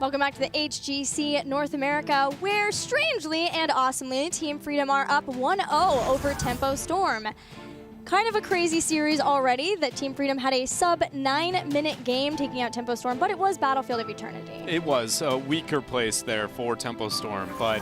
Welcome back to the HGC North America, where strangely and awesomely, Team Freedom are up 1-0 over Tempo Storm. Kind of a crazy series already that Team Freedom had a sub 9-minute game taking out Tempo Storm, but it was Battlefield of Eternity. It was a weaker place there for Tempo Storm, but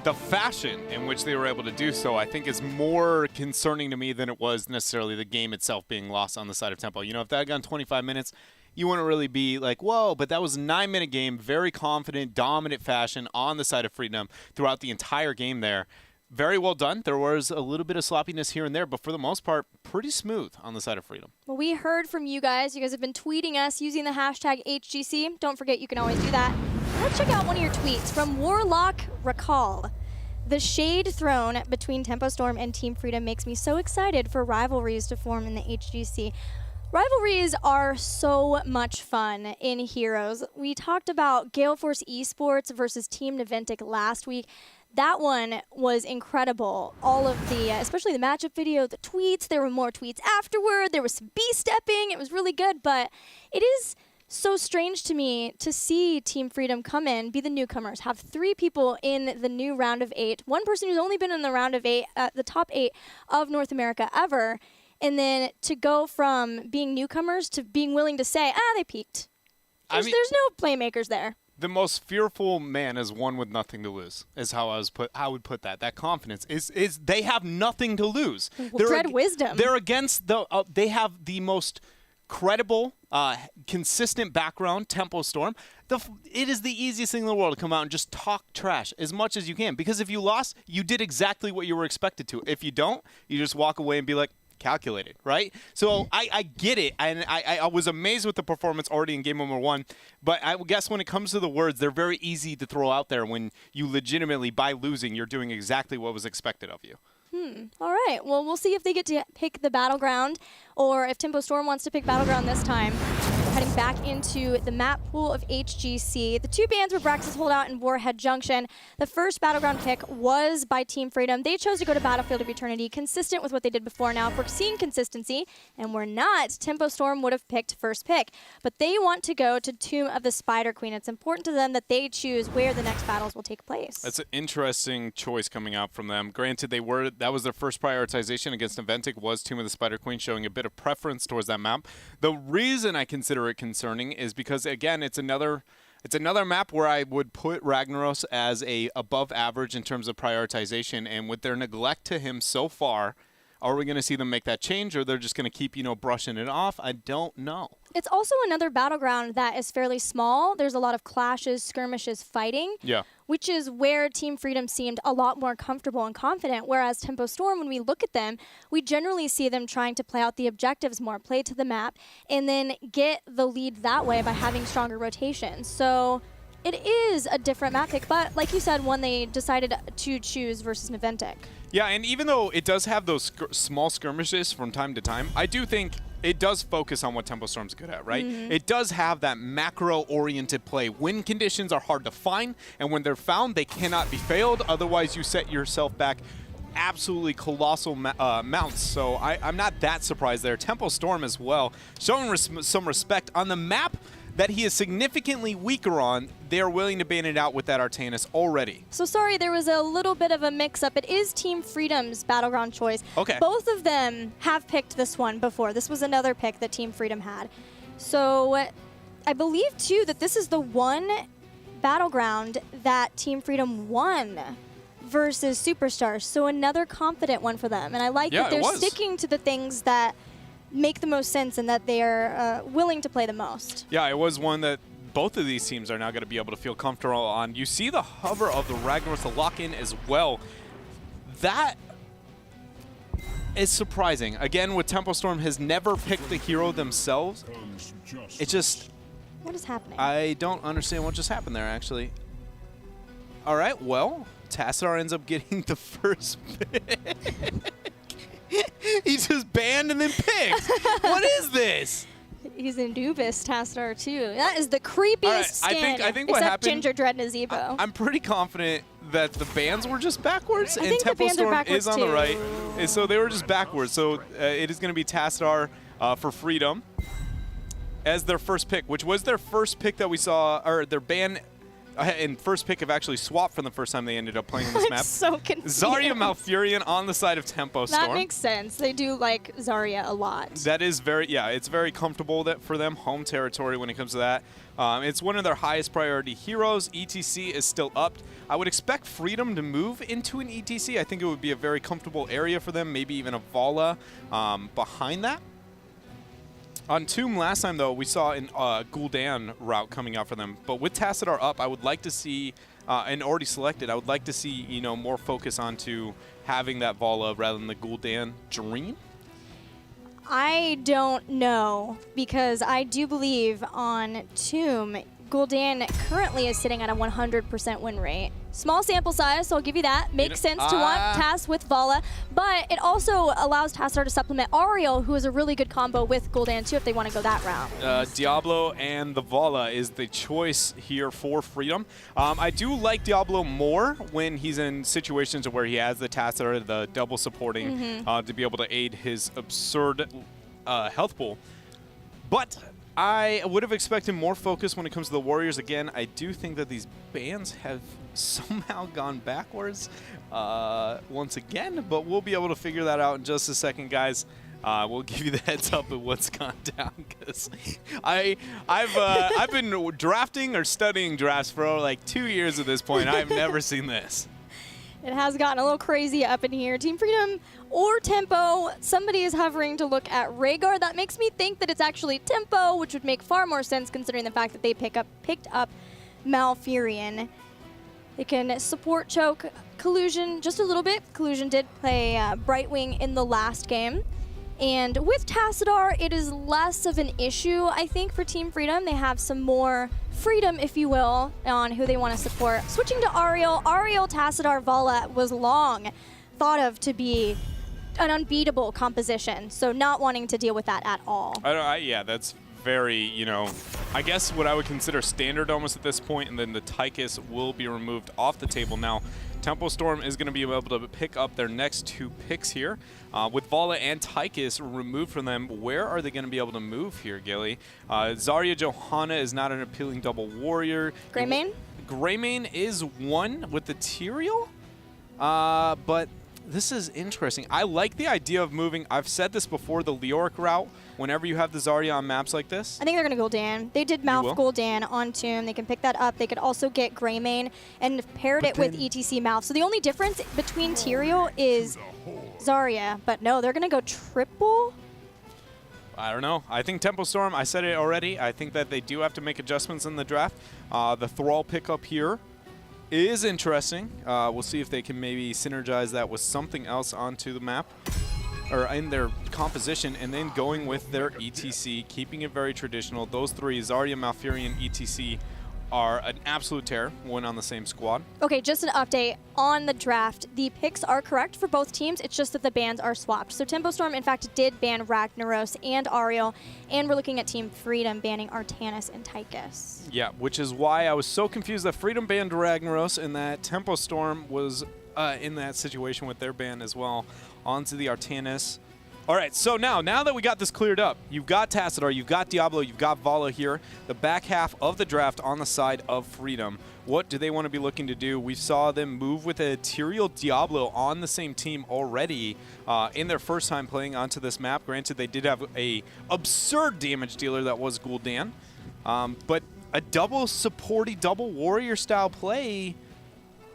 the fashion in which they were able to do so, I think, is more concerning to me than it was necessarily the game itself being lost on the side of Tempo. You know, if that had gone 25 minutes, you wouldn't really be like, whoa, but that was a 9-minute game, very confident, dominant fashion on the side of Freedom throughout the entire game there. Very well done. There was a little bit of sloppiness here and there, but for the most part, pretty smooth on the side of Freedom. Well, we heard from you guys. You guys have been tweeting us using the hashtag HGC. Don't forget, you can always do that. Let's check out one of your tweets from Warlock Recall. The shade thrown between Tempo Storm and Team Freedom makes me so excited for rivalries to form in the HGC. Rivalries are so much fun in Heroes. We talked about Gale Force Esports versus Team Naventic last week. That one was incredible. All of the, especially the matchup video, the tweets, there were more tweets afterward. There was some B-stepping. It was really good, but it is so strange to me to see Team Freedom come in, be the newcomers, have 3 people in the new round of 8, one person who's only been in the round of 8, the top 8 of North America ever, and then to go from being newcomers to being willing to say, they peaked. There's no playmakers there. The most fearful man is one with nothing to lose, is how I would put that. That confidence is they have nothing to lose. Well, dread wisdom. They're against the, they have the most credible, consistent background, Tempo Storm. It is the easiest thing in the world to come out and just talk trash as much as you can. Because if you lost, you did exactly what you were expected to. If you don't, you just walk away and be like, calculated, right? So I get it, and I was amazed with the performance already in game number 1, but I guess when it comes to the words, they're very easy to throw out there when you legitimately, by losing, you're doing exactly what was expected of you. All right. Well, we'll see if they get to pick the Battleground, or if Tempo Storm wants to pick Battleground this time. We're heading back into the map pool of HGC. The 2 bans were Brax's Holdout and Warhead Junction. The first Battleground pick was by Team Freedom. They chose to go to Battlefield of Eternity, consistent with what they did before. Now, if we're seeing consistency, and we're not, Tempo Storm would have picked first pick. But they want to go to Tomb of the Spider Queen. It's important to them that they choose where the next battles will take place. That's an interesting choice coming out from them. Granted, that was their first prioritization against Naventic, was Tomb of the Spider Queen, showing a bit of preference towards that map. The reason I consider it concerning is because, again, it's another map where I would put Ragnaros as a above average in terms of prioritization, and with their neglect to him so far, are we going to see them make that change, or they're just going to keep, brushing it off? I don't know. It's also another Battleground that is fairly small. There's a lot of clashes, skirmishes, fighting. Yeah. Which is where Team Freedom seemed a lot more comfortable and confident, whereas Tempo Storm, when we look at them, we generally see them trying to play out the objectives more, play to the map, and then get the lead that way by having stronger rotations. So it is a different map pick, but like you said, one they decided to choose versus Naventic. Yeah, and even though it does have those small skirmishes from time to time, I do think it does focus on what Tempo Storm's good at, right? It does have that macro-oriented play. Win conditions are hard to find, and when they're found, they cannot be failed. Otherwise, you set yourself back absolutely colossal mounts. So I'm not that surprised there. Tempo Storm as well, showing some respect on the map that he is significantly weaker on. They're willing to ban it out with that Artanis already. So sorry, there was a little bit of a mix-up. It is Team Freedom's Battleground choice. Okay. Both of them have picked this one before. This was another pick that Team Freedom had. So I believe, too, that this is the one Battleground that Team Freedom won versus Superstars. So another confident one for them. And I like that they're sticking to the things that make the most sense and that they are willing to play the most. Yeah, it was one that both of these teams are now going to be able to feel comfortable on. You see the hover of the Ragnaros, the lock-in as well. That is surprising. Again, with Tempo Storm has never picked the hero themselves. It just... What is happening? I don't understand what just happened there, actually. All right, well, Tassar ends up getting the first pick. He just banned and then picked. What is this? He's Anubis Tassar too. That is the creepiest skin. I think what except happened, Ginger Dread Nazebo. I'm pretty confident that the bans were just backwards, and Tempo the bans are Storm backwards is on the too. right. And so they were just backwards. So it is going to be Tassar for Freedom. as their first pick, which was their first pick that we saw, or their ban and first pick have actually swapped from the first time they ended up playing on this map. So confused. Zarya Malfurion on the side of Tempo Storm. That makes sense. They do like Zarya a lot. That is very, yeah, it's very comfortable for them, home territory when it comes to that. It's one of their highest priority heroes. ETC is still up. I would expect Freedom to move into an ETC. I think it would be a very comfortable area for them, maybe even a Vala behind that. On Tomb last time, though, we saw an Gul'dan route coming out for them. But with Tassadar up, I would like to see, and already selected, I would like to see, you know, more focus onto having that Vala rather than the Gul'dan Dream. I don't know, because I do believe on Tomb, Gul'dan currently is sitting at a 100% win rate. Small sample size, so I'll give you that. Makes sense to want Tass with Vala, but it also allows Tassadar to supplement Ariel, who is a really good combo with Gul'dan too if they want to go that route. Diablo and the Vala is the choice here for Freedom. I do like Diablo more when he's in situations where he has the Tassadar, the double supporting, to be able to aid his absurd health pool. But I would have expected more focus when it comes to the Warriors. Again, I do think that these bans have somehow gone backwards once again, but we'll be able to figure that out in just a second, guys. We'll give you the heads up of what's gone down, because I've been drafting or studying drafts for like 2 years at this point. I've never seen this. It has gotten a little crazy up in here. Team Freedom or Tempo, somebody is hovering to look at Rhaegar. That makes me think that it's actually Tempo, which would make far more sense considering the fact that they picked up Malfurion. They can support choke Collusion just a little bit. Collusion did play Brightwing in the last game. And with Tassadar, it is less of an issue, I think, for Team Freedom. They have some more freedom, if you will, on who they want to support. Switching to Ariel, Tassadar, Vala was long thought of to be an unbeatable composition, so not wanting to deal with that at all. Yeah, that's very, you know, I guess what I would consider standard almost at this point, and then the Tychus will be removed off the table. Now, Tempo Storm is going to be able to pick up their next 2 picks here. With Vala and Tychus removed from them, where are they going to be able to move here, Gilly? Zarya Johanna is not an appealing double warrior. Greymane? Greymane is one with the Tyrael, but this is interesting. I like the idea of moving. I've said this before, the Leoric route, whenever you have the Zarya on maps like this. I think they're going to Gul'dan. They did Malf Gul'dan on Tomb. They can pick that up. They could also get Greymane and paired it with ETC Malf. So the only difference between Tyrael is Zarya. But no, they're going to go triple. I don't know. I think Tempo Storm, I said it already, I think that they do have to make adjustments in the draft. The Thrall pickup here is interesting. We'll see if they can maybe synergize that with something else onto the map, or in their composition, and then going with their ETC, keeping it very traditional. Those 3, Zarya, Malfurion, ETC, are an absolute terror when on the same squad. Okay, just an update on the draft. The picks are correct for both teams. It's just that the bans are swapped. So Tempo Storm, in fact, did ban Ragnaros and Ariel, and we're looking at Team Freedom banning Artanis and Tychus. Yeah, which is why I was so confused that Freedom banned Ragnaros and that Tempo Storm was in that situation with their ban as well. Onto the Artanis. All right, so now that we got this cleared up, you've got Tassadar, you've got Diablo, you've got Vala here, the back half of the draft on the side of Freedom. What do they want to be looking to do? We saw them move with a Tyrael Diablo on the same team already in their first time playing onto this map. Granted, they did have a absurd damage dealer that was Gul'dan, but a double supporty, double warrior style play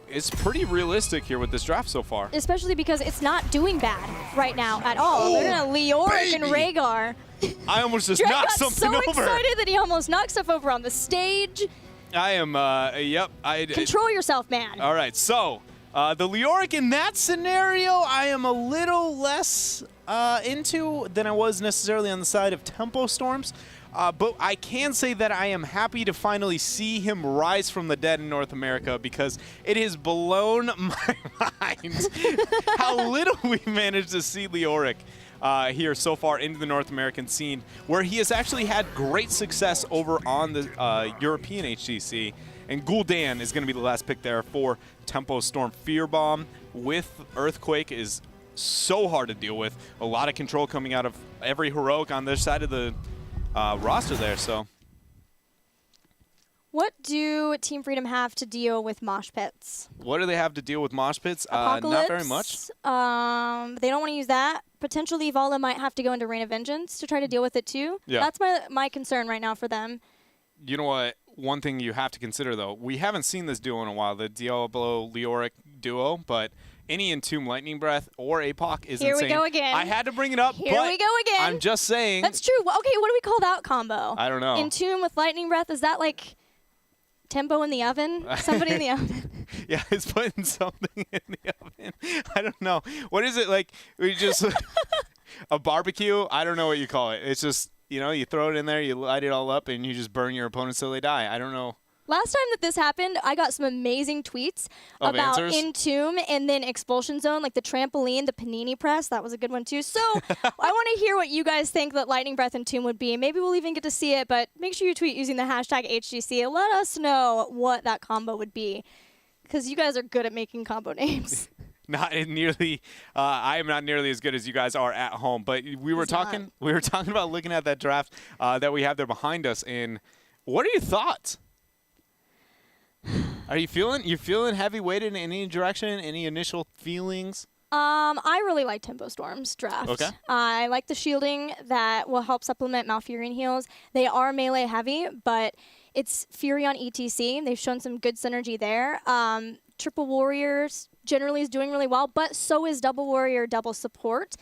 is pretty realistic here with this draft so far. Especially because it's not doing bad right now at all. They're going to Leoric and Rhaegar. I almost just knocked something over. Got so excited that he almost knocked stuff over on the stage. I am, yep. Control yourself, man. All right, so the Leoric in that scenario, I am a little less into than I was necessarily on the side of Tempo Storms. But I can say that I am happy to finally see him rise from the dead in North America, because it has blown my mind how little we managed to see Leoric here so far into the North American scene, where he has actually had great success over on the European HGC. And Gul'dan is going to be the last pick there for Tempo Storm. Fear Bomb with Earthquake is so hard to deal with. A lot of control coming out of every heroic on this side of the roster there. So What do Team Freedom have to deal with mosh pits? what do they have to deal with mosh pits? Not very much. They don't want to use that. Potentially, Vala might have to go into Reign of Vengeance to try to deal with it too. Yeah. That's my concern right now for them. You know what? One thing you have to consider, though, we haven't seen this duo in a while, the Diablo-Leoric duo, but any Entomb Lightning Breath or APOC is Here insane. we go again. I had to bring it up, Here but we go again. I'm just saying. That's true. Well, okay, what do we call that combo? I don't know. Entomb with Lightning Breath, is that like tempo in the oven? Somebody in the oven? Yeah, it's putting something in the oven. I don't know. What is it like? We just a barbecue? I don't know what you call it. It's just, you throw it in there, you light it all up, and you just burn your opponents till they die. I don't know. Last time that this happened, I got some amazing tweets Of about answers? Entomb and then Expulsion Zone, like the trampoline, the panini press. That was a good one too. So I want to hear what you guys think that Lightning Breath Entomb would be. Maybe we'll even get to see it, but make sure you tweet using the hashtag HGC. Let us know what that combo would be, because you guys are good at making combo names. Not nearly. I am not nearly as good as you guys are at home. But we were talking about looking at that draft that we have there behind us. And what are your thoughts? Are you feeling heavy weighted in any direction? Any initial feelings? I really like Tempo Storm's draft. Okay. I like the shielding that will help supplement Malfurion heals. They are melee heavy, but it's Fury on ETC. They've shown some good synergy there. Triple Warriors generally is doing really well, but so is Double Warrior, double support.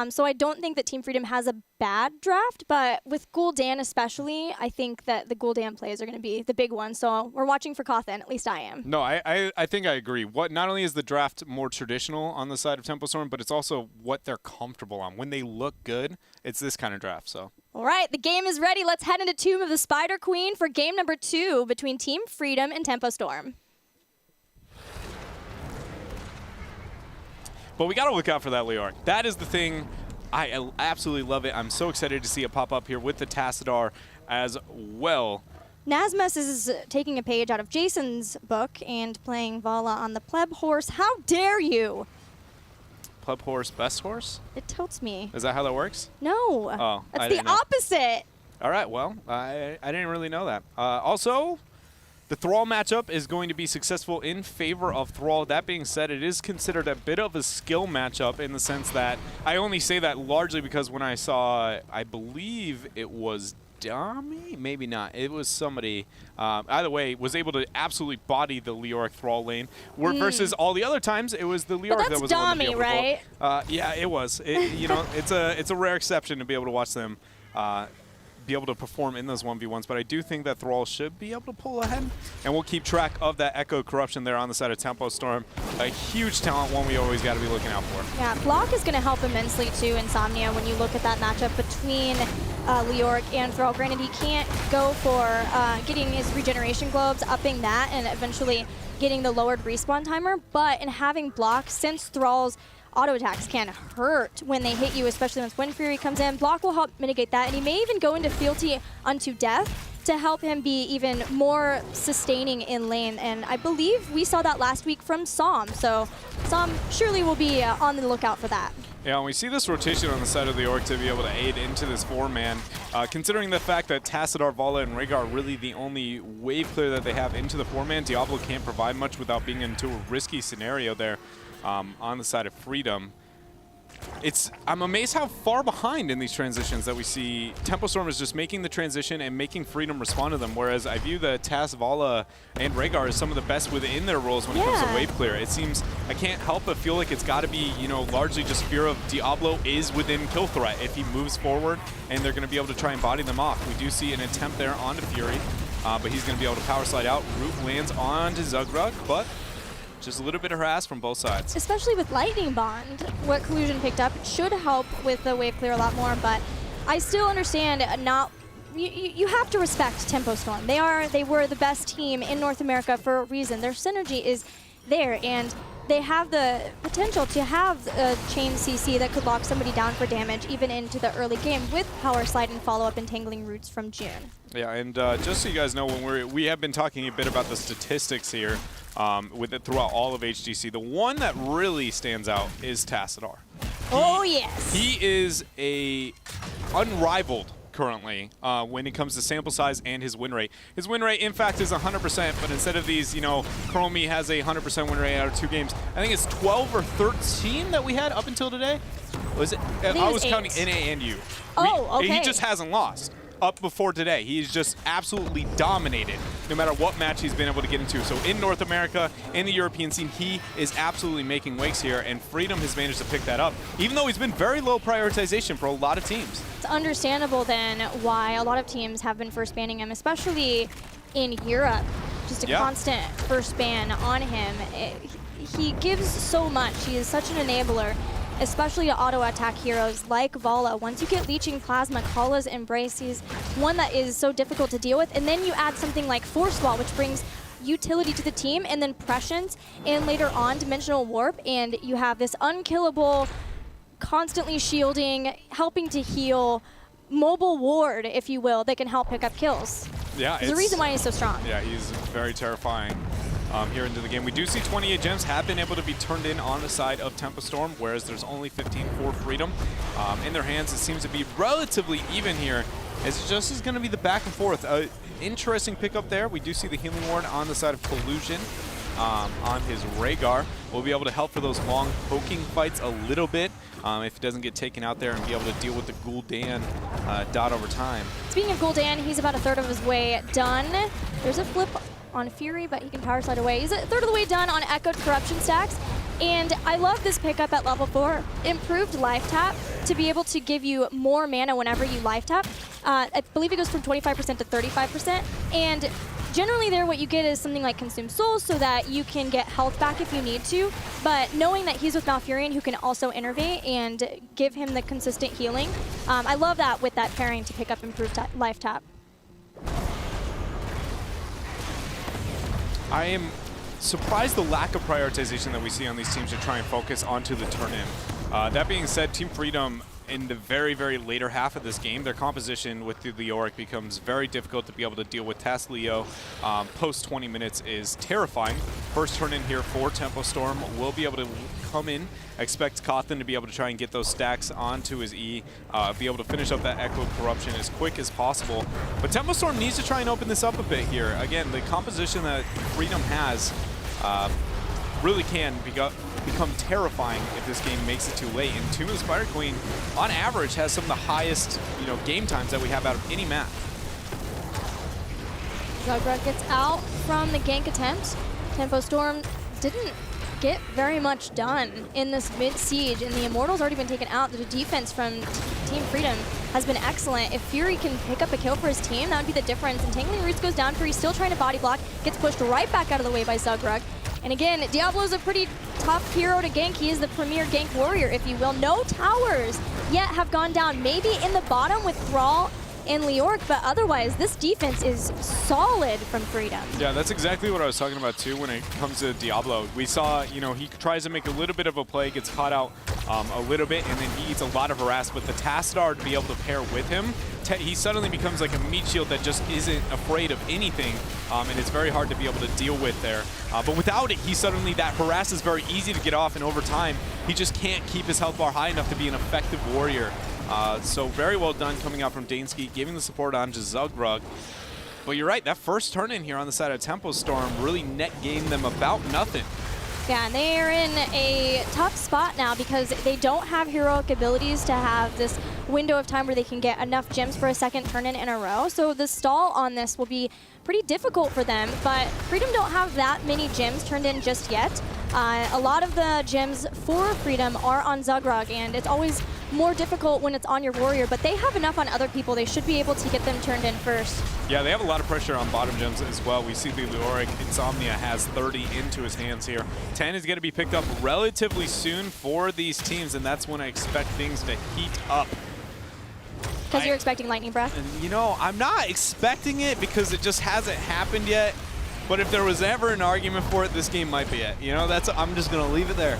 So I don't think that Team Freedom has a bad draft, but with Gul'dan especially, I think that the Gul'dan plays are going to be the big one. So we're watching for Kothan, at least I am. No, I think I agree. Not only is the draft more traditional on the side of Tempo Storm, but it's also what they're comfortable on. When they look good, it's this kind of draft. So. All right, the game is ready. Let's head into Tomb of the Spider Queen for game number 2 between Team Freedom and Tempo Storm. But we got to look out for that Leoric. That is the thing. I absolutely love it. I'm so excited to see it pop up here with the Tassadar as well. Nasmus is taking a page out of Jason's book and playing Vala on the pleb horse. How dare you? Pleb horse, best horse? It tilts me. Is that how that works? No. Oh, That's I the didn't know. opposite. All right, well, I didn't really know that. Also, the Thrall matchup is going to be successful in favor of Thrall. That being said, it is considered a bit of a skill matchup in the sense that I only say that largely because when I saw, I believe it was Dami? Maybe not. It was somebody. Either way, was able to absolutely body the Leoric Thrall lane. Versus all the other times, it was the Leoric that was the one to be able to Dami, right? yeah, it was. It's a rare exception to be able to watch them be able to perform in those 1v1s, but I do think that Thrall should be able to pull ahead, and we'll keep track of that Echo Corruption there on the side of Tempo Storm. A huge talent, one we always got to be looking out for. Yeah, block is going to help immensely too, Insomnia, when you look at that matchup between Leoric and Thrall. Granted, he can't go for getting his regeneration globes, upping that, and eventually getting the lowered respawn timer, but in having block, since Thrall's auto attacks can hurt when they hit you, especially once Wind Fury comes in. Block will help mitigate that, and he may even go into Fealty unto Death to help him be even more sustaining in lane. And I believe we saw that last week from Psalm, so Psalm surely will be on the lookout for that. Yeah, and we see this rotation on the side of the Orc to be able to aid into this 4-man. Considering the fact that Tassadar, Vala, and Rhaegar are really the only wave clear that they have into the 4-man, Diablo can't provide much without being into a risky scenario there. On the side of Freedom. I'm amazed how far behind in these transitions that we see. Tempo Storm is just making the transition and making Freedom respond to them, whereas I view the Taz, Vala, and Rhaegar as some of the best within their roles when it comes to wave clear. It seems, I can't help but feel like it's got to be, largely just fear of Diablo is within kill threat if he moves forward, and they're going to be able to try and body them off. We do see an attempt there onto Fury, but he's going to be able to power slide out. Root lands onto Zugrug, but just a little bit of harass from both sides. Especially with Lightning Bond, what Collusion picked up should help with the wave clear a lot more, but I still understand you have to respect Tempo Storm. They were the best team in North America for a reason. Their synergy is there, and they have the potential to have a chain CC that could lock somebody down for damage even into the early game with power slide and follow-up entangling roots from June. Yeah, and just so you guys know, when we have been talking a bit about the statistics here with it throughout all of HGC, the one that really stands out is Tassadar. Oh, yes. He is a unrivaled currently when it comes to sample size and his win rate. His win rate, in fact, is 100%, but instead of these, Chromie has a 100% win rate out of 2 games. I think it's 12 or 13 that we had up until today. Was it? I was counting NA and U. Oh, okay. He just hasn't lost up before today. He's just absolutely dominated no matter what match he's been able to get into. So in North America, in the European scene, he is absolutely making waves here, and Freedom has managed to pick that up, even though he's been very low prioritization for a lot of teams. It's understandable then why a lot of teams have been first banning him, especially in Europe. Just a constant first ban on him. He gives so much. He is such an enabler, especially to auto-attack heroes like Valla. Once you get Leeching Plasma, Kala's Embrace, he's one that is so difficult to deal with. And then you add something like Force Wall, which brings utility to the team, and then Prescience, and later on Dimensional Warp, and you have this unkillable, constantly shielding, helping to heal, mobile ward, if you will, that can help pick up kills. Yeah, There's a reason why he's so strong. Yeah, he's very terrifying. Here into the game. We do see 28 gems have been able to be turned in on the side of Tempo Storm, whereas there's only 15 for Freedom. In their hands, it seems to be relatively even here, as it just is going to be the back and forth. Interesting pickup there. We do see the Healing Ward on the side of Collusion on his Rhaegar. We'll be able to help for those long poking fights a little bit if he doesn't get taken out there, and be able to deal with the Gul'dan dot over time. Speaking of Gul'dan, he's about a third of his way done. There's a flip on Fury, but he can power slide away. He's a third of the way done on Echoed Corruption stacks. And I love this pickup at level 4. Improved life tap to be able to give you more mana whenever you life tap. I believe it goes from 25% to 35%. And generally there what you get is something like Consume Souls so that you can get health back if you need to. But knowing that he's with Malfurion who can also innervate and give him the consistent healing, I love that with that pairing to pick up improved life tap. I am surprised the lack of prioritization that we see on these teams to try and focus onto the turn-in. That being said, Team Freedom, in the very, very later half of this game, their composition with the Leoric becomes very difficult to be able to deal with. Task Leo post 20 minutes is terrifying. First turn in here for Tempo Storm will be able to come in. Expect Cawthon to be able to try and get those stacks onto his E, be able to finish up that Echo Corruption as quick as possible. But Tempo Storm needs to try and open this up a bit here. Again, the composition that Freedom has really can become terrifying if this game makes it too late. And Tomb of the Spider Queen, on average, has some of the highest game times that we have out of any map. Zugrug gets out from the gank attempt. Tempo Storm didn't get very much done in this mid-siege, and the Immortal's already been taken out. The defense from Team Freedom has been excellent. If Fury can pick up a kill for his team, that would be the difference. And Tangling Roots goes down. Fury's still trying to body block, gets pushed right back out of the way by Zugrug. And again, Diablo's a pretty tough hero to gank. He is the premier gank warrior, if you will. No towers yet have gone down. Maybe in the bottom with Thrall and Leoric, but otherwise, this defense is solid from Freedom. Yeah, that's exactly what I was talking about, too, when it comes to Diablo. We saw, he tries to make a little bit of a play, gets caught out a little bit, and then he eats a lot of harass. But the Tassadar to be able to pair with him, he suddenly becomes like a meat shield that just isn't afraid of anything, and it's very hard to be able to deal with there. But without it, that harass is very easy to get off, and over time, he just can't keep his health bar high enough to be an effective warrior. So very well done coming out from Dansky, giving the support on to Zugrug. But you're right, that first turn in here on the side of Tempo Storm really net gained them about nothing. Yeah, and they are in a tough spot now because they don't have heroic abilities to have this window of time where they can get enough gems for a second turn in a row. So the stall on this will be pretty difficult for them, but Freedom don't have that many gems turned in just yet. A lot of the gems for Freedom are on Zugrug, and it's always more difficult when it's on your warrior, but they have enough on other people. They should be able to get them turned in first. Yeah, they have a lot of pressure on bottom gems as well. We see the Leoric Insomnia has 30 into his hands here. 10 is going to be picked up relatively soon for these teams, and that's when I expect things to heat up. Because you're expecting Lightning Breath? I'm not expecting it because it just hasn't happened yet. But if there was ever an argument for it, this game might be it. I'm just going to leave it there.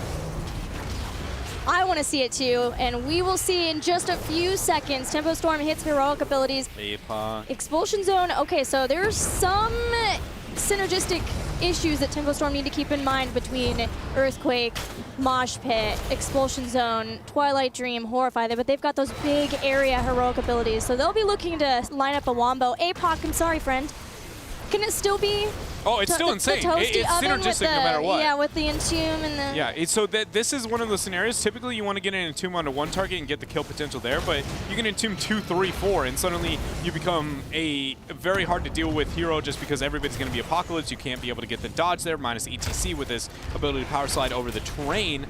I want to see it too, and we will see in just a few seconds. Tempo Storm hits heroic abilities. Expulsion Zone. Okay, so there's some synergistic issues that Tempo Storm need to keep in mind between Earthquake, Mosh Pit, Expulsion Zone, Twilight Dream, Horrify, but they've got those big area heroic abilities. So they'll be looking to line up a wombo. APOC, I'm sorry, friend. Can it still be? Oh, it's still insane. It's synergistic no matter what. Yeah, with the Entomb and the... Yeah, so this is one of those scenarios. Typically, you want to get an Entomb onto one target and get the kill potential there, but you can Entomb 2, 3, 4, and suddenly you become a very hard to deal with hero just because everybody's going to be Apocalypse. You can't be able to get the dodge there, minus ETC with this ability to power slide over the terrain.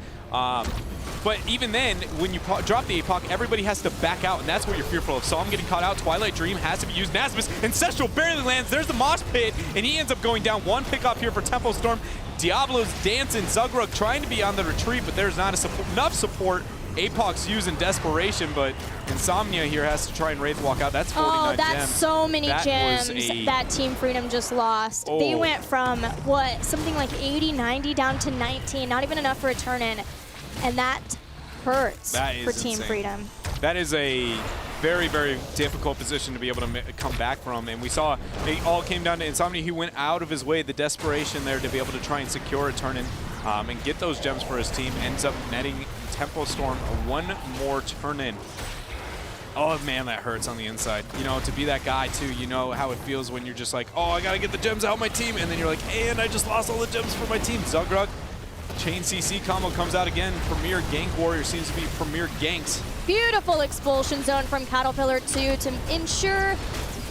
But even then, when you drop the APOC, everybody has to back out, and that's what you're fearful of. Psalm getting caught out, Twilight Dream has to be used. Nazmus, Ancestral barely lands. There's the Mosh Pit, and he ends up going down. One pick off here for Tempo Storm. Diablo's dancing. Zugrug trying to be on the retreat, but there's not enough support. APOC's using Desperation, but Insomnia here has to try and Wraith walk out. That's 49 that's gems. So many gems that Team Freedom just lost. They went from, what, something like 80, 90 down to 19. Not even enough for a turn-in. And that hurts for Team Freedom. That is a very, very difficult position to be able to come back from. And we saw it all came down to Insomnia. He went out of his way, the desperation there to be able to try and secure a turn-in and get those gems for his team. Ends up netting Tempo Storm one more turn-in. Oh man, that hurts on the inside. You know, to be that guy too, you know how it feels when you're just like, oh, I gotta get the gems out of my team, and then you're like, and I just lost all the gems for my team. Zugrug, Chain CC combo comes out again. Premier Gank Warrior seems to be Premier Ganks. Beautiful Expulsion Zone from Caterpillar 2 to ensure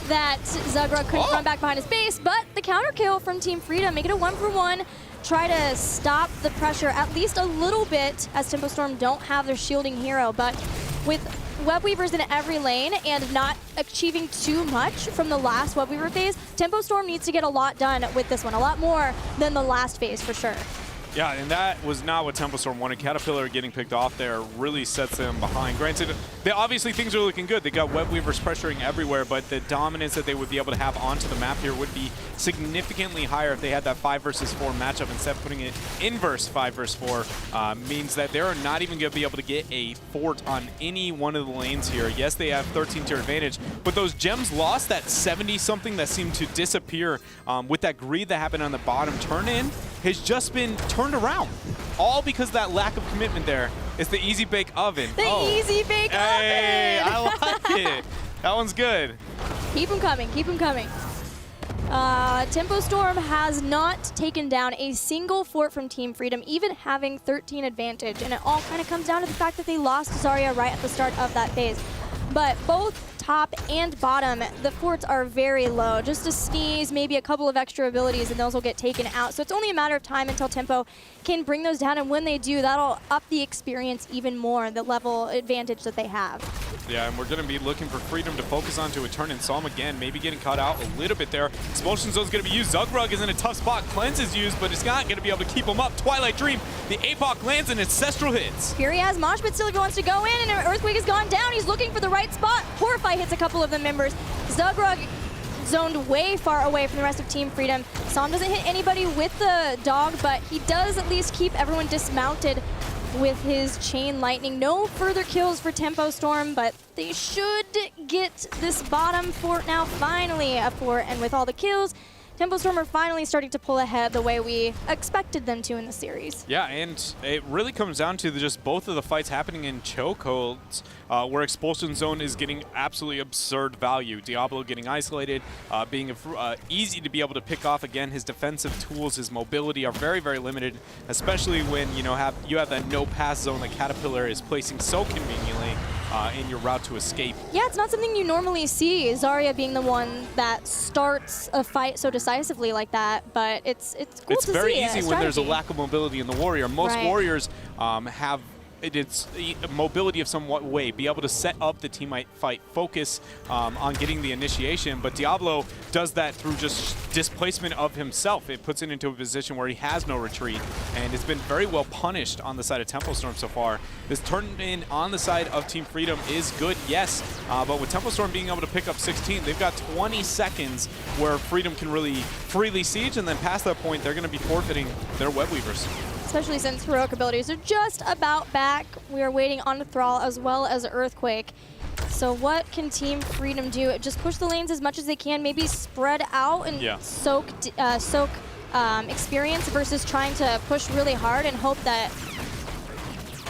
that Zugrug couldn't run back behind his base, but the counter kill from Team Freedom, make it a 1-for-1. Try to stop the pressure at least a little bit, as Tempo Storm don't have their shielding hero, but with Web Weavers in every lane and not achieving too much from the last Web Weaver phase, Tempo Storm needs to get a lot done with this one, a lot more than the last phase for sure. Yeah, and that was not what Tempo Storm wanted. Caterpillar getting picked off there really sets them behind. Granted, obviously things are looking good. They got Web Weavers pressuring everywhere, but the dominance that they would be able to have onto the map here would be significantly higher if they had that 5 versus 4 matchup. Instead of putting it inverse 5 versus 4 means that they're not even going to be able to get a fort on any one of the lanes here. Yes, they have 13-tier advantage, but those gems lost, that 70-something that seemed to disappear with that greed that happened on the bottom turn-in has just been turned around. All because of that lack of commitment there. It's the Easy Bake Oven. Easy Bake Oven! Hey, I like it. That one's good. Keep them coming, keep them coming. Tempo Storm has not taken down a single fort from Team Freedom, even having 13 advantage, and it all kind of comes down to the fact that they lost Zarya right at the start of that phase. But both top and bottom, the forts are very low. Just a sneeze, maybe a couple of extra abilities, and those will get taken out. So it's only a matter of time until Tempo can bring those down, and when they do, that'll up the experience even more, the level advantage that they have. Yeah, and we're going to be looking for Freedom to focus onto a turn in Psalm again, maybe getting caught out a little bit there. Expulsion Zone's going to be used. Zugrug is in a tough spot. Cleanse is used, but it's not going to be able to keep him up. Twilight Dream, the APOC lands and Ancestral hits. Here he has Mosh Pit still wants to go in, and Earthquake has gone down. He's looking for the right spot. Horrify hits a couple of the members. Zugrug zoned way far away from the rest of Team Freedom. Psalm doesn't hit anybody with the dog, but he does at least keep everyone dismounted with his Chain Lightning. No further kills for Tempo Storm, but they should get this bottom fort now. Finally a fort, and with all the kills, Tempo Storm are finally starting to pull ahead the way we expected them to in the series. Yeah, and it really comes down to just both of the fights happening in chokeholds, where Expulsion Zone is getting absolutely absurd value. Diablo getting isolated, being easy to be able to pick off. Again, his defensive tools, his mobility are very, very limited, especially when you have that no-pass zone that Caterpillar is placing so conveniently in your route to escape. Yeah, it's not something you normally see, Zarya being the one that starts a fight so decisively like that, but it's cool to see. It's very easy when there's a lack of mobility in the warrior. Most warriors have it's mobility of somewhat way, be able to set up the teammate fight, focus on getting the initiation, but Diablo does that through just displacement of himself. It puts it into a position where he has no retreat, and it's been very well punished on the side of Tempo Storm so far. This turn-in on the side of Team Freedom is good, yes, but with Tempo Storm being able to pick up 16, they've got 20 seconds where Freedom can really freely siege, and then past that point, they're going to be forfeiting their Web Weavers. Especially since heroic abilities are just about back. We are waiting on Thrall as well as Earthquake. So what can Team Freedom do? Just push the lanes as much as they can, maybe spread out and soak experience versus trying to push really hard and hope that...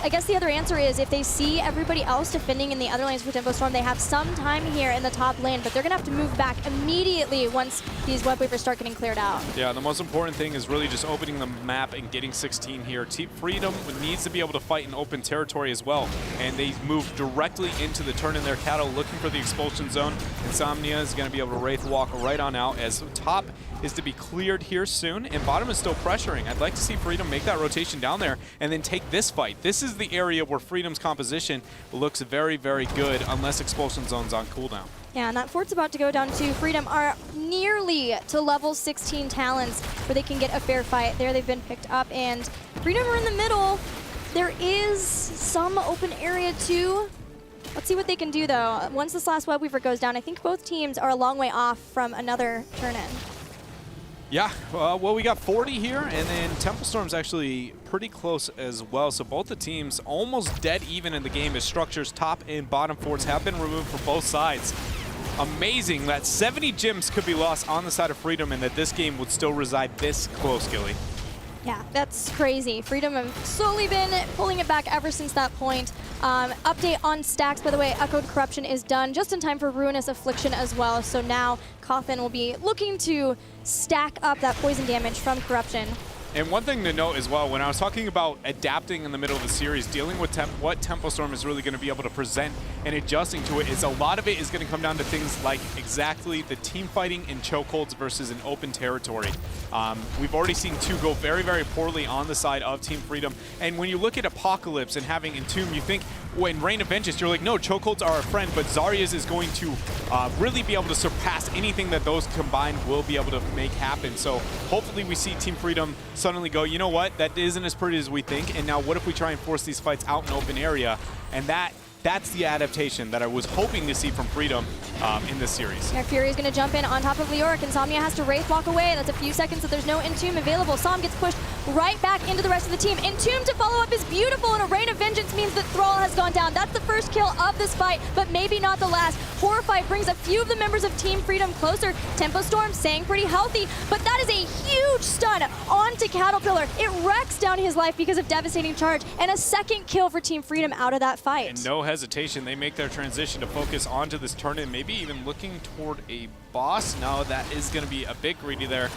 I guess the other answer is if they see everybody else defending in the other lanes for Tempo Storm, they have some time here in the top lane, but they're going to have to move back immediately once these web weavers start getting cleared out. Yeah, the most important thing is really just opening the map and getting 16 here. Team Freedom needs to be able to fight in open territory as well, and they move directly into the turn in their cattle looking for the expulsion zone. Insomnia is going to be able to Wraith walk right on out as top is to be cleared here soon, and bottom is still pressuring. I'd like to see Freedom make that rotation down there and then take this fight. This is the area where Freedom's composition looks very, very good unless expulsion zone's on cooldown. Yeah, and that fort's about to go down to Freedom are nearly to level 16 talents where they can get a fair fight. There they've been picked up, and Freedom are in the middle. There is some open area too. Let's see what they can do though. Once this last web weaver goes down, I think both teams are a long way off from another turn-in. Yeah, well, we got 40 here, and then Tempo Storm's actually pretty close as well. So both the teams almost dead even in the game as structures, top and bottom forts have been removed for both sides. Amazing that 70 gems could be lost on the side of Freedom and that this game would still reside this close, Gilly. Yeah, that's crazy. Freedom have slowly been pulling it back ever since that point. Update on stacks, by the way, Echoed Corruption is done just in time for Ruinous Affliction as well. So now Coffin will be looking to stack up that poison damage from Corruption. And one thing to note as well, when I was talking about adapting in the middle of the series, dealing with what Tempo Storm is really going to be able to present and adjusting to it, is a lot of it is going to come down to things like exactly the team fighting in chokeholds versus an open territory. We've already seen two go very, very poorly on the side of Team Freedom. And when you look at Apocalypse and having Entomb, you think, when Reign of Vengeance, you're like, no, chokeholds are a friend, but Zarya's is going to really be able to surpass anything that those combined will be able to make happen. So hopefully we see Team Freedom suddenly go, you know what, that isn't as pretty as we think, and now what if we try and force these fights out in open area? And that's the adaptation that I was hoping to see from Freedom in this series. Yeah, Fury is going to jump in on top of Leoric. Insomnia has to Wraith walk away. That's a few seconds that there's no Entomb available. Som gets pushed right back into the rest of the team. Entomb to follow up is beautiful, and a Reign of Vengeance means that Thrall has gone down. That's the first kill of this fight, but maybe not the last. Horrify brings a few of the members of Team Freedom closer. Tempo Storm staying pretty healthy, but that is a huge stun onto Caterpillar. It wrecks down his life because of Devastating Charge, and a second kill for Team Freedom out of that fight. And no hesitation, they make their transition to focus onto this turn-in, maybe even looking toward a boss. No, that is going to be a bit greedy there.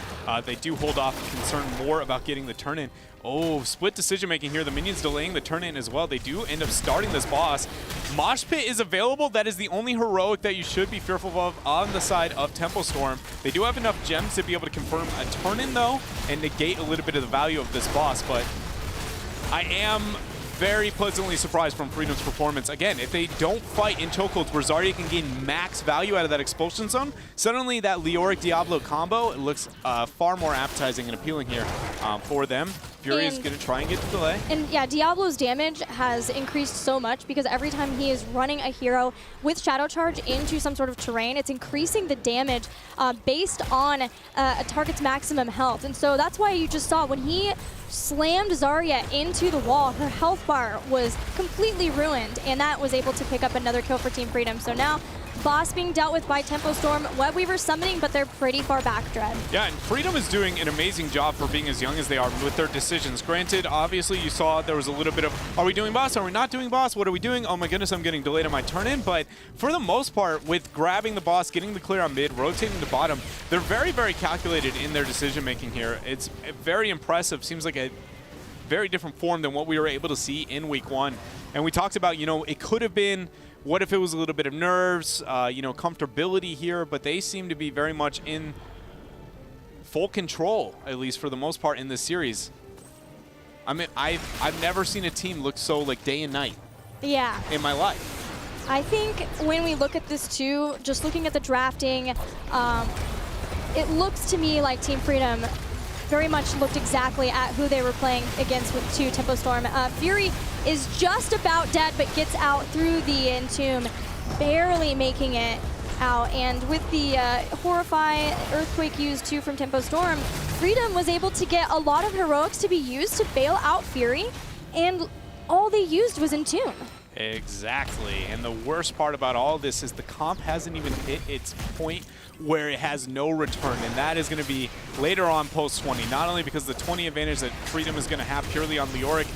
They do hold off, concerned more about getting the turn-in. Oh, split decision-making here. The minions delaying the turn-in as well. They do end up starting this boss. Mosh Pit is available. That is the only heroic that you should be fearful of on the side of Tempo Storm. They do have enough gems to be able to confirm a turn-in, though, and negate a little bit of the value of this boss, but I am very pleasantly surprised from Freedom's performance. Again, if they don't fight in chokeholds where Zarya can gain max value out of that expulsion zone, suddenly that Leoric Diablo combo, it looks far more appetizing and appealing here for them. Fury is going to try and get the delay. And yeah, Diablo's damage has increased so much because every time he is running a hero with Shadow Charge into some sort of terrain, it's increasing the damage based on a target's maximum health. And so that's why you just saw when he slammed Zarya into the wall, her health bar was completely ruined, and that was able to pick up another kill for Team Freedom. So now boss being dealt with by Tempo Storm, Web Weaver summoning, but they're pretty far back, Dread. Yeah, and Freedom is doing an amazing job for being as young as they are with their decisions. Granted, obviously you saw there was a little bit of, are we doing boss? Are we not doing boss? What are we doing? Oh my goodness, I'm getting delayed on my turn-in. But for the most part, with grabbing the boss, getting the clear on mid, rotating to bottom, they're very, very calculated in their decision-making here. It's very impressive. Seems like a very different form than what we were able to see in week one. And we talked about, you know, it could have been, what if it was a little bit of nerves, you know, comfortability here, but they seem to be very much in full control, at least for the most part in this series. I mean, I've never seen a team look so like day and night. Yeah. In my life. I think when we look at this too, just looking at the drafting, it looks to me like Team Freedom very much looked exactly at who they were playing against with two Tempo Storm. Fury is just about dead, but gets out through the Entomb, barely making it out. And with the Horrify Earthquake used too from Tempo Storm, Freedom was able to get a lot of heroics to be used to bail out Fury, and all they used was Entomb. Exactly. And the worst part about all this is the comp hasn't even hit its point where it has no return, and that is going to be later on post 20. Not only because the 20 advantage that Freedom is going to have purely on Leoric,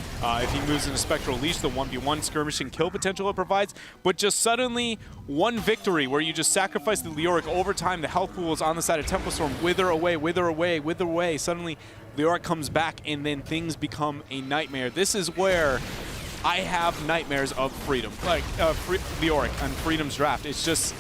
if he moves into Spectral Leash, the 1v1 skirmish and kill potential it provides, but just suddenly one victory where you just sacrifice the Leoric over time, the health pools on the side of Tempo Storm wither away, wither away, wither away. Suddenly Leoric comes back and then things become a nightmare. This is where I have nightmares of Freedom, like Leoric on Freedom's draft. It's just,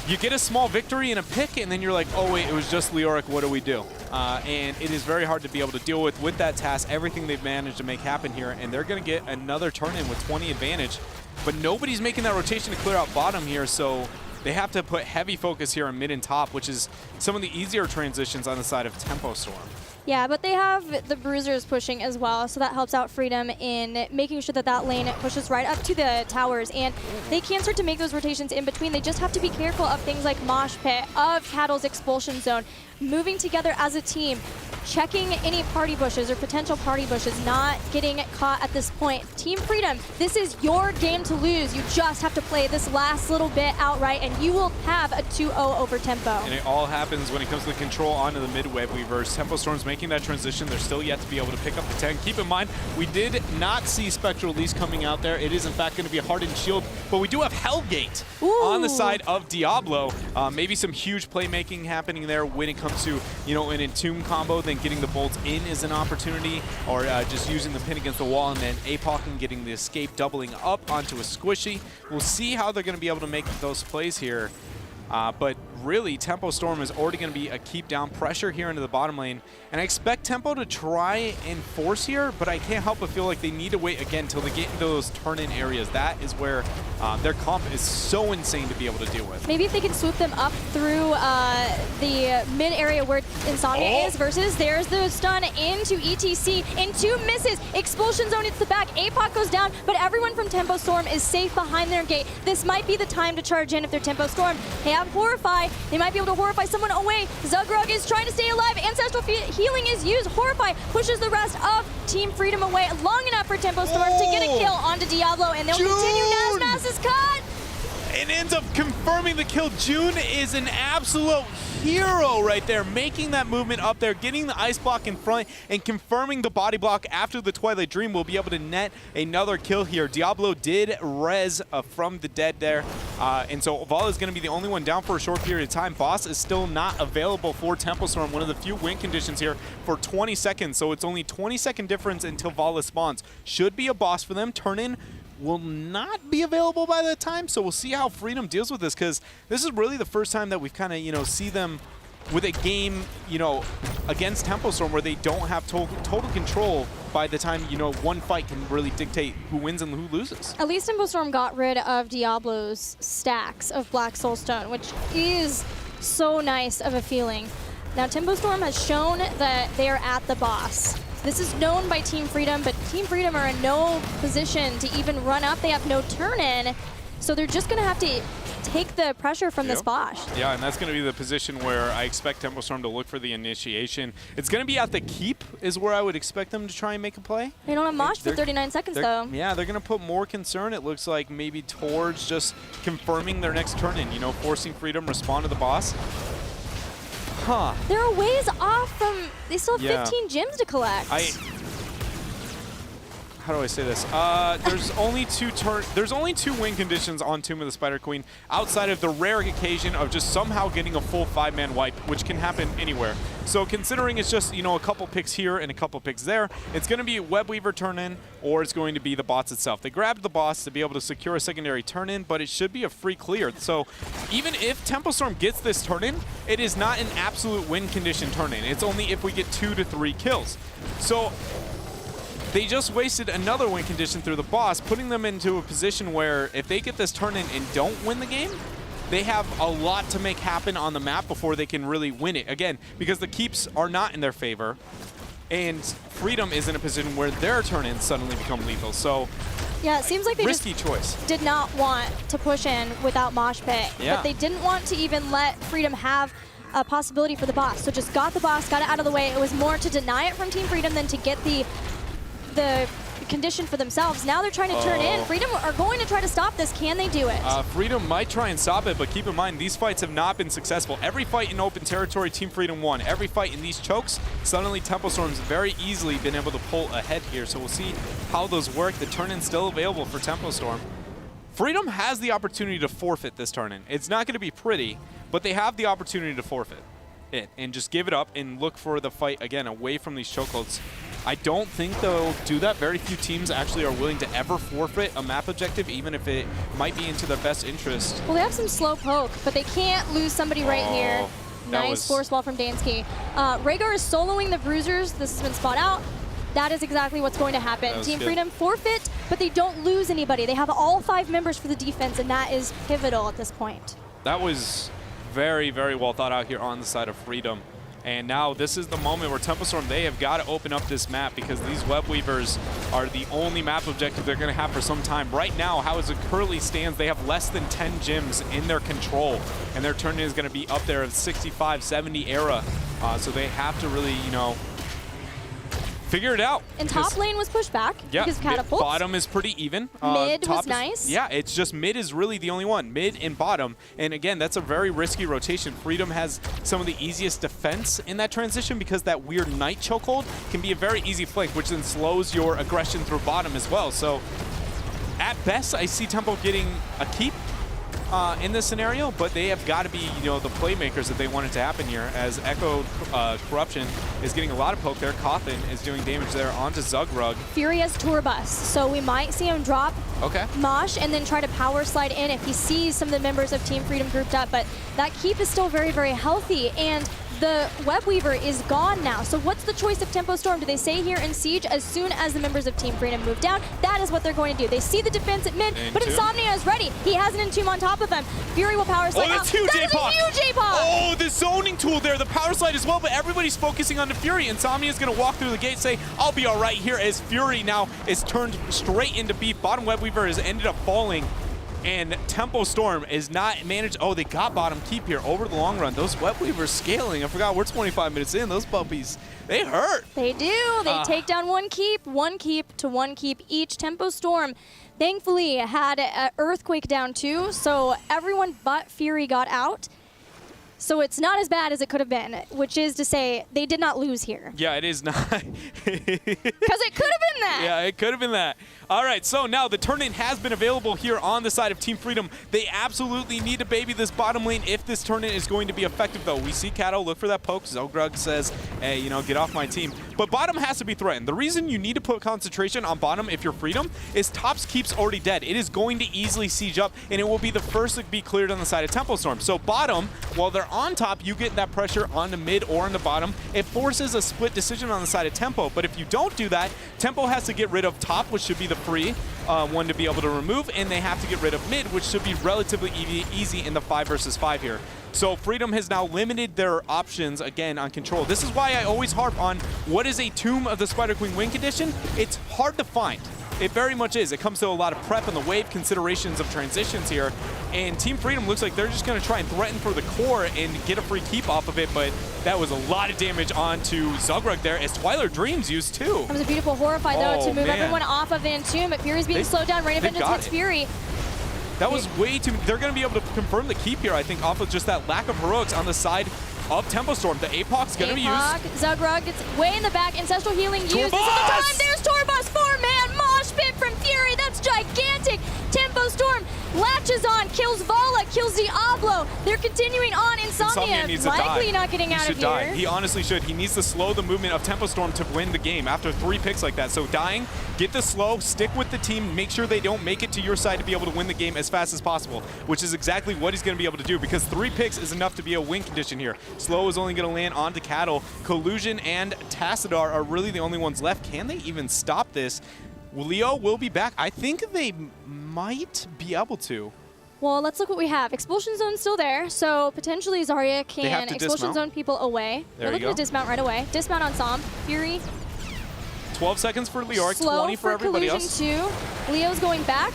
you get a small victory in a pick, and then you're like, oh wait, it was just Leoric, what do we do? And it is very hard to be able to deal with that task, everything they've managed to make happen here, and they're going to get another turn-in with 20 advantage. But nobody's making that rotation to clear out bottom here, so they have to put heavy focus here on mid and top, which is some of the easier transitions on the side of Tempo Storm. Yeah, but they have the bruisers pushing as well, so that helps out Freedom in making sure that that lane pushes right up to the towers, and they can start to make those rotations in between. They just have to be careful of things like Mosh Pit, of Cattle's Expulsion Zone, moving together as a team, checking any party bushes or potential party bushes, not getting caught at this point. Team Freedom, this is your game to lose. You just have to play this last little bit outright, and you will have a 2-0 over Tempo. And it all happens when it comes to the control onto the mid-wave weavers. Tempo Storm's making that transition. They're still yet to be able to pick up the 10. Keep in mind, we did not see Spectral Leash coming out there. It is, in fact, going to be a hardened shield, but we do have Hellgate on the side of Diablo. Maybe some huge playmaking happening there when it comes to, you know, an Entomb combo, then getting the bolts in is an opportunity, or just using the pin against the wall, and then APOC and getting the escape doubling up onto a squishy. We'll see how they're going to be able to make those plays here. But really, Tempo Storm is already going to be a keep down pressure here into the bottom lane. And I expect Tempo to try and force here, but I can't help but feel like they need to wait again until they get into those turn-in areas. That is where their comp is so insane to be able to deal with. Maybe if they can swoop them up through the mid area where Insomnia is, versus there's the stun into ETC, and 2 misses. Expulsion Zone hits the back, APOC goes down, but everyone from Tempo Storm is safe behind their gate. This might be the time to charge in if they're Tempo Storm. They have Horrify. They might be able to Horrify someone away. Zugrug is trying to stay alive. Ancestral Healing is used. Horrify pushes the rest of Team Freedom away long enough for Tempo Storm to get a kill onto Diablo, and they'll continue. Nazmas is cut. It ends up confirming the kill. June is an absolute hero right there, making that movement up there, getting the ice block in front, and confirming the body block after the Twilight Dream. Will be able to net another kill here. Diablo did res from the dead there, and so Vala is going to be the only one down for a short period of time. Boss is still not available for Tempo Storm, one of the few win conditions here, for 20 seconds, so it's only 20-second difference until Vala spawns. Should be a boss for them. Turn-in will not be available by that time, so we'll see how Freedom deals with this, because this is really the first time that we've kind of, you know, see them with a game, you know, against Tempo Storm where they don't have total control by the time, you know, one fight can really dictate who wins and who loses. At least Tempo Storm got rid of Diablo's stacks of Black Soulstone, which is so nice of a feeling. Now, Tempo Storm has shown that they are at the boss. This is known by Team Freedom, but Team Freedom are in no position to even run up. They have no turn-in, so they're just going to have to take the pressure from this Bosch. Yeah, and that's going to be the position where I expect Tempo Storm to look for the initiation. It's going to be at the keep is where I would expect them to try and make a play. They don't have Mosh for 39 seconds, though. Yeah, they're going to put more concern, it looks like, maybe towards just confirming their next turn-in, you know, forcing Freedom respond to the boss. Huh. They're a ways off from, they still have 15 gems to collect. How do I say this? There's only two win conditions on Tomb of the Spider Queen, outside of the rare occasion of just somehow getting a full 5-man wipe, which can happen anywhere. So considering it's just, you know, a couple picks here and a couple picks there, it's going to be Webweaver turn-in, or it's going to be the bots itself. They grabbed the boss to be able to secure a secondary turn-in, but it should be a free clear. So even if Tempo Storm gets this turn-in, it is not an absolute win condition turn-in. It's only if we get 2 to 3 kills. So they just wasted another win condition through the boss, putting them into a position where if they get this turn-in and don't win the game, they have a lot to make happen on the map before they can really win it. Again, because the keeps are not in their favor, and Freedom is in a position where their turn-ins suddenly become lethal. So yeah, it seems like they risky choice. Did not want to push in without Mosh Pit. Yeah. But they didn't want to even let Freedom have a possibility for the boss. So just got the boss, got it out of the way. It was more to deny it from Team Freedom than to get the condition for themselves. Now they're trying to turn in. Freedom are going to try to stop this. Can they do it? Freedom might try and stop it, but keep in mind, these fights have not been successful. Every fight in open territory, Team Freedom won. Every fight in these chokes, suddenly Tempo Storm's very easily been able to pull ahead here. So we'll see how those work. The turn-in's still available for Tempo Storm. Freedom has the opportunity to forfeit this turn-in. It's not going to be pretty, but they have the opportunity to forfeit it and just give it up and look for the fight again away from these chokeholds. I don't think they'll do that. Very few teams actually are willing to ever forfeit a map objective, even if it might be into their best interest. Well, they have some slow poke, but they can't lose somebody right here. Nice force wall from Dansky. Rhaegar is soloing the Bruisers. This has been spot out. That is exactly what's going to happen. Team Freedom forfeit, but they don't lose anybody. They have all 5 members for the defense, and that is pivotal at this point. That was very, very well thought out here on the side of Freedom. And now this is the moment where Tempo Storm, they have got to open up this map because these Web Weavers are the only map objective they're going to have for some time. Right now, how as it currently stands, they have less than 10 gyms in their control, and their turn is going to be up there at 65, 70 era. So they have to really, you know, figure it out. And top lane was pushed back because of catapults. Bottom is pretty even. Mid was nice. Yeah, it's just mid is really the only one. Mid and bottom. And again, that's a very risky rotation. Freedom has some of the easiest defense in that transition because that weird Knight chokehold can be a very easy flank, which then slows your aggression through bottom as well. So at best, I see Tempo getting a keep in this scenario, but they have got to be, you know, the playmakers that they want it to happen here, as Echo Corruption is getting a lot of poke there. Coffin is doing damage there onto Zugrug. Fury has Tour Bus, so we might see him drop Mosh and then try to power slide in if he sees some of the members of Team Freedom grouped up, but that keep is still very, very healthy, and the Web Weaver is gone now. So what's the choice of Tempo Storm? Do they stay here in Siege as soon as the members of Team Freedom move down? That is what they're going to do. They see the defense at mid, but Insomnia is ready. He has an Entomb on top of him. Fury will power slide out. That's huge, That is a huge APOC! Oh, the zoning tool there, the power slide as well, but everybody's focusing on the Fury. Insomnia is going to walk through the gate, say, I'll be all right here, as Fury now is turned straight into beef. Bottom Web Weaver has ended up falling, and Tempo Storm is not managed. Oh, they got bottom keep here over the long run. Those Web Weavers scaling. I forgot we're 25 minutes in. Those puppies, they hurt. They do. They take down one keep to one keep each. Tempo Storm thankfully had an Earthquake down too, so everyone but Fury got out. So it's not as bad as it could have been, which is to say they did not lose here. Yeah, it is not. Because it could have been that. Yeah, it could have been that. All right, so now the turn-in has been available here on the side of Team Freedom. They absolutely need to baby this bottom lane if this turn-in is going to be effective, though. We see Kato look for that poke. Zogrug says, hey, you know, get off my team. But bottom has to be threatened. The reason you need to put concentration on bottom if you're Freedom is top's keep's already dead. It is going to easily siege up, and it will be the first to be cleared on the side of Tempo Storm. So bottom, while they're on top, you get that pressure on the mid or on the bottom. It forces a split decision on the side of Tempo, but if you don't do that, Tempo has to get rid of top, which should be the free one to be able to remove, and they have to get rid of mid, which should be relatively easy in the 5 versus 5 here. So Freedom has now limited their options again on control. This is why I always harp on what is a Tomb of the Spider Queen win condition. It's hard to find. It very much is. It comes to a lot of prep and the wave considerations of transitions here. And Team Freedom looks like they're just going to try and threaten for the core and get a free keep off of it, but that was a lot of damage onto Zugrug there, as Twiler Dreams used too. That was a beautiful Horrify, though, to move everyone off of Entomb, but Fury's being slowed down. Rain of Vengeance hits Fury. That was way too... They're going to be able to confirm the keep here, I think, off of just that lack of heroics on the side of Tempo Storm. The APOC's going to be used. Zugrug gets way in the back. Ancestral Healing used. This is the time. There's Torbus. 4-man mosh pit from Fury. That's gigantic. Tempo Storm latches on, kills Vala, kills Diablo. They're continuing on. Insomnia needs to likely die. not getting out of Die. here. He honestly should. He needs to slow the movement of Tempo Storm to win the game after 3 picks like that. So dying, get the slow, stick with the team, make sure they don't make it to your side to be able to win the game as fast as possible, which is exactly what he's going to be able to do, because 3 picks is enough to be a win condition here. Slow is only going to land onto Cattle. Collusion and Tassadar are really the only ones left. Can they even stop this? Leo will be back. I think they might be able to. Well, let's look what we have. Expulsion Zone's still there, so potentially Zarya can Expulsion Zone people away. They're looking to dismount right away. Dismount on Som. Fury. 12 seconds for Leoric, 20 for everybody else. Too. Leo's going back.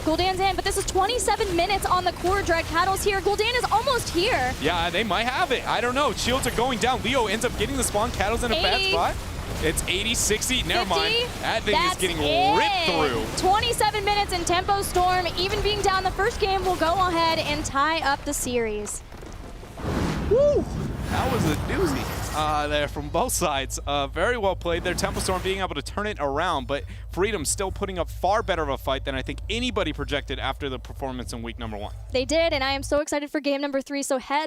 Gul'dan's in, but this is 27 minutes on the core drag. Cattle's here. Gul'dan is almost here. Yeah, they might have it. I don't know. Shields are going down. Leo ends up getting the spawn. Cattle's in a bad spot. It's 80-60. Never mind. 50? That thing That's is getting it. ripped through. 27 minutes and Tempo Storm, even being down the first game, will go ahead and tie up the series. Woo! That was a doozy there from both sides. Very well played there. Tempo Storm being able to turn it around, but Freedom still putting up far better of a fight than I think anybody projected after the performance in week number 1. They did, and I am so excited for game number 3. So head